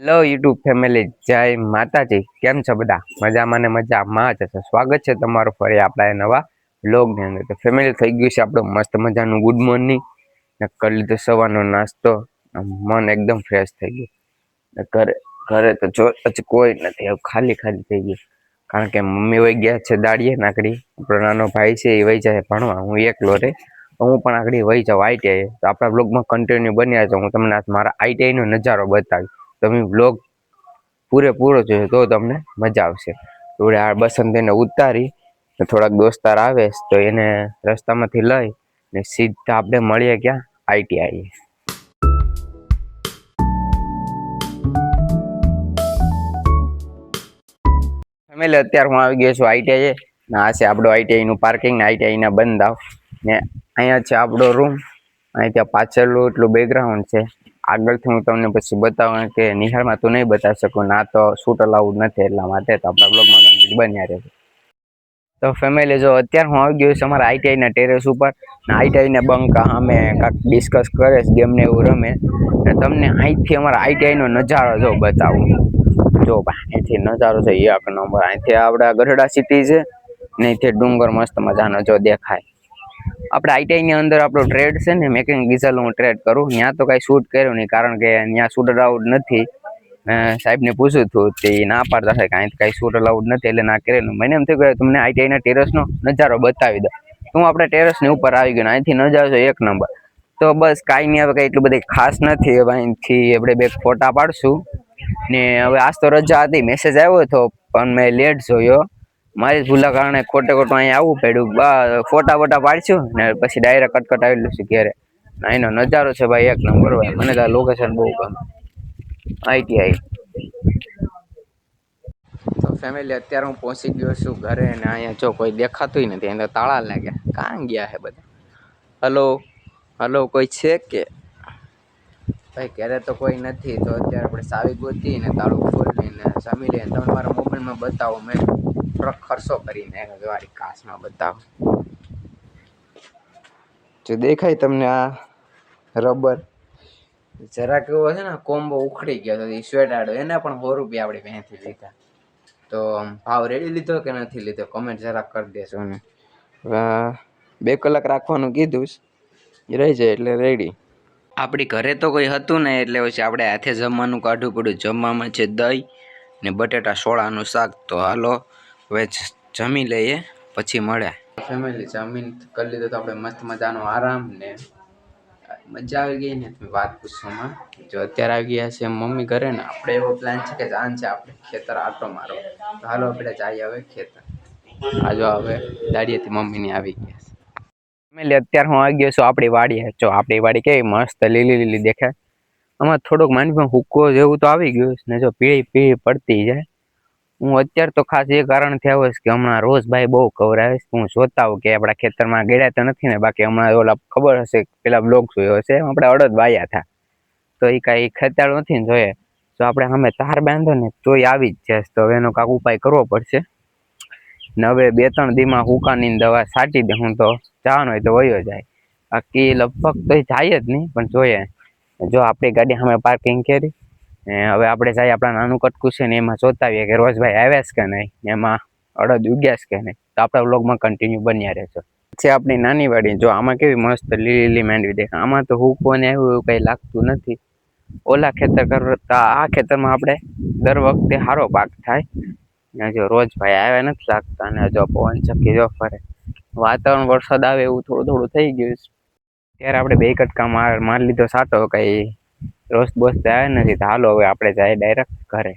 Hello YouTube family, જય માતાજી. કેમ છો બધા? મજામાં ને મજામાં જ હશે. સ્વાગત છે તમારું ફરી આપણા નવા વ્લોગની અંદર. તો ફેમિલી, થઈ ગયું છે આપણું મસ્ત મજાનું ગુડ મોર્નિંગ ને કરી લીધો સવારનો નાસ્તો. મન એકદમ ફ્રેશ થઈ ગયું. ઘરે ઘરે તો જો હજી કોઈ નથી, હવે ખાલી ખાલી થઈ ગયું. કારણ કે મમ્મી વહી ગયા છે દાડીએ નાકડી, આપણો નાનો ભાઈ છે એ વહી જાય ભણવા, હું એકલો રે. હું પણ આગળ વહી જાઉં આઈટીઆઈ. તો આપણા બ્લોગમાં કન્ટિન્યુ બન્યા છે. હું તમને મારા આઈટીઆઈ નો નજારો બતાવીશ. તમે બ્લોગ પૂરેપૂરો જોયો તો તમને મજા આવશે. થોડે આ બસંતીને ઉતારી થોડાક દોસ્તાર આવે તો એને રસ્તામાંથી લઈ ને સીધા આપણે મળીએ ક્યાં? આઈટીઆઈ. ફેમિલી, અત્યારે હું આવી ગયો છું આઈટીઆઈ ને આ છે આપણો આઈટીઆઈ નું પાર્કિંગ ને આઈટીઆઈ ના બંધ ને અહીંયા છે આપણો રૂમ. અહીં ત્યાં પાછળનું એટલું બેકગ્રાઉન્ડ છે. આગળથી હું તમને પછી બતાવું કે નિહાળમાં તો નહીં બતાવી શકું, ના તો શૂટ અલાઉડ નથી, એટલા માટે તો આપણા બ્લોગમાં બન્યા રહેશે. તો ફેમિલી, જો અત્યારે હું આવી ગયો છું અમારા આઈટીઆઈ ના ટેરેસ ઉપર. આઈટીઆઈ ને બંક અમે કાંઈક ડિસ્કસ કરે છે, ગેમ ને એવું રમે. ને તમને અહીંથી અમારા આઈટીઆઈ નો નજારો જો બતાવું. જો ભાઈ, અહીંથી નજારો છે એ એક નંબર. અહીંથી આપણા ગઢડા સિટી છે ને અહીંથી ડુંગર મસ્ત મજાનો જો દેખાય. આપણે આઈટીઆઈ ની અંદર આપણો ટ્રેડ છે ને, મેકિંગ ડીઝલ હું ટ્રેડ કરું. ત્યાં તો કઈ શૂટ કર્યું નહીં, કારણ કે ત્યાં શૂટ અલાઉડ નથી. સાહેબ ને પૂછ્યું હતું તે ના પાડતા થાય કે અહીં કઈ શૂટ અલાઉડ નથી, એટલે ના કરેલું. મને એમ થયું કે તમને આઈટીઆઈ ના ટેરેસ નો નજારો બતાવી દઉં. હું આપણે ટેરેસ ની ઉપર આવી ગયો, અહીંથી નજારો છે એક નંબર. તો બસ કાંઈ નહીં, હવે કઈ એટલું બધી ખાસ નથી. હવે અહીંથી આપણે બે ફોટા પાડશું ને હવે આજ તો રજા હતી, મેસેજ આવ્યો હતો પણ મેં લેટ જોયો. મારી ભૂલા કારણે ખોટે ખોટું અહીંયા આવવું પડ્યું. ફોટા બોટા પાડશું ને પછી ડાયરેક્ટ કટકટ આવેલું છે ઘેરે. અહીંનો નજારો છે ભાઈ એક નંબર. ભાઈ મને તો લોકેશન બહુ ગમે આઈટીઆઈ. તો ફેમિલી, અત્યારે હું પહોંચી ગયો છું ઘરે ને અહીંયા જો કોઈ દેખાતું નથી. અહીંયા તો તાળા લાગ્યા, કાં ગયા હે બધા? હલો હલો, કોઈ છે કે? ભાઈ ઘરે તો કોઈ નથી. તો અત્યારે આપણે ચાવી ગોતી ને તાળું ખોલીને જમી લઈએ. તમે મારા મોબાઈલમાં બતાવો, મેં થોડોક ખર્ચો કરીને વાળી કાચમાં બતાવો. જો દેખાય તમને આ રબર જરાક એવો છે ને, કોમ્બો ઉખડી ગયો તો એ સ્વેટાડો, એને પણ 100 રૂપિયા આપણે ત્યાંથી લીધા. તો ભાવ રેડી લીધો કે નથી લીધો કમેન્ટ જરાક કરી દેજો. ને 2 કલાક રાખવાનું કીધું, રહી જાય એટલે રેડી. આપણી ઘરે તો કોઈ હતું ને, એટલે પછી આપણે હાથે જમવાનું કાઢવું પડ્યું. જમવામાં છે દહીં ને બટેટા સોળાનું શાક. તો હાલો હવે જમી લઈએ, પછી મળ્યા. ફેમિલી, જમીન કરી લીધો તો આપણે મસ્ત મજાનો આરામ ને મજા આવી ગઈ ને વાત પૂછવામાં. જો અત્યારે આવી ગયા છે મમ્મી ઘરે ને આપણે એવો પ્લાન છે કે જાન છે આપણે ખેતર આટો મારો. તો હાલો આપણે જઈએ હવે ખેતર. આ જો હવે દાડીએથી મમ્મીની આવી ગયા છે. ફેમિલી, અત્યારે હું આવી ગયો છું આપણી વાડીએ. જો આપણી વાડી કેવી મસ્ત લીલી લીલી દેખાય. આમાં થોડોક માંડવીમાં હુક્કો જેવું તો આવી ગયું ને, જો પીળી પીળી પડતી જાય. હું અત્યારે તો ખાસ એ કારણથી આવ્યો છે કે હમણાં રોજ ભાઈ બહુ કવરાવે છે. હું જોતા હોઉં કે આપણા ખેતરમાં ગેડા તો નથી ને. બાકી હમણાં ઓલા ખબર હશે, પેલા બ્લોગ જોયો હશે, આપણે અડદ વાયા હતા તો એ કાંઈ ખેતાળું નથી ને. જોઈએ તો આપણે સામે તાર બાંધો ને તોય આવી જ જશે. તો હવે એનો કાંક ઉપાય કરવો પડશે ને. હવે 2-3 દીમાં હુકાની દવા છાંટી દે. હું તો જવાનો હોય તો વયો જાય, બાકી લગભગ તો જાય જ નહીં. પણ જોઈએ, જો આપણી ગાડી સામે પાર્કિંગ કરી હવે આપણે જઈએ. આપણા નાનું કટકું છે ને એમાં જોતા આવીએ કે રોજભાઈ આવ્યા છે કે નહીં, એમાં અડદ ઉગ્યા છે કે નહીં. તો આપણા વ્લોગમાં કન્ટિન્યુ બન્યા રહેજો. છે આપણી નાની વાડી. જો આમાં કેવી મસ્ત લીલી લીલી માંડવી દેખાય. આમાં તો હુકવો ને એવું કંઈ લાગતું નથી. ઓલા ખેતર કરતા આ ખેતરમાં આપણે દર વખતે સારો પાક થાય. જો રોજ ભાઈ આવ્યા નથી લાગતા. અને જો પવન ચક્કી જો ફરે, વાતાવરણ વરસાદ આવે એવું થોડું થોડું થઈ ગયું. ત્યારે આપણે 2 કટકા માર લીધો સાટો, કઈ રોજ બોસ આવ્યા નથી. તો હાલો હવે આપણે જાય ડાયરેક્ટ ઘરે.